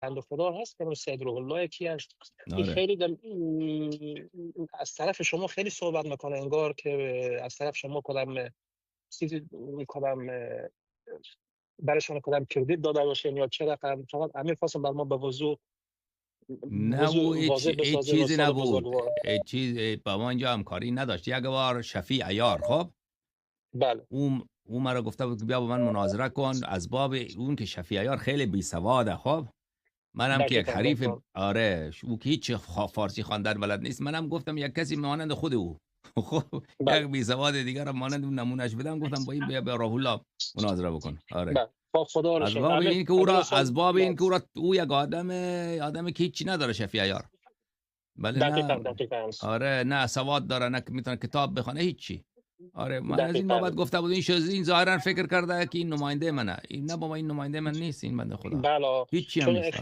بنده خدا هست که سید روح الله یکی از این آره خیلی از طرف شما خیلی صحبت میکنه، انگار که از طرف شما کدام چیزی کدام برایشان کدام کردیت داده باشین یا چه رقم. فقط همین خواستم بر ما به وضوح نه او موضوع واضح هیچ بسازین چیزی استاد نبود، بزرگوار. هیچ چیز با ما اینجا همکاری نداشت. یک بار شفیع عیار خب بله او مرا گفته بود که بیا با من مناظره کن، از باب اون که شفیع عیار خیلی بی سواده. خب منم که یک دقیقاً حریف، دقیقاً. آره او که هیچ فارسی خواندن بلد نیست، منم گفتم یک کسی مانند خود او خب یک بله بی سواد دیگر را مانند اون نمونهش بدم، گفتم با این بیا به راه الله مناظره بکن. آره بله با خدا از نشون باب همین این که او همین را استاد. بله. او یک آدمی که هیچی نداره شفیع عیار. بله دقیقاً نه دقیقاً آره نه سواد داره، نه میتونه کتاب بخونه، هیچی. آره من از این دقیقاً. بابت گفته بود این ظاهرا فکر کرده که این نماینده منه. این نه بابا، این نماینده من نیست، این بنده خدا بله هیچی هم چون نیست. خیلی آره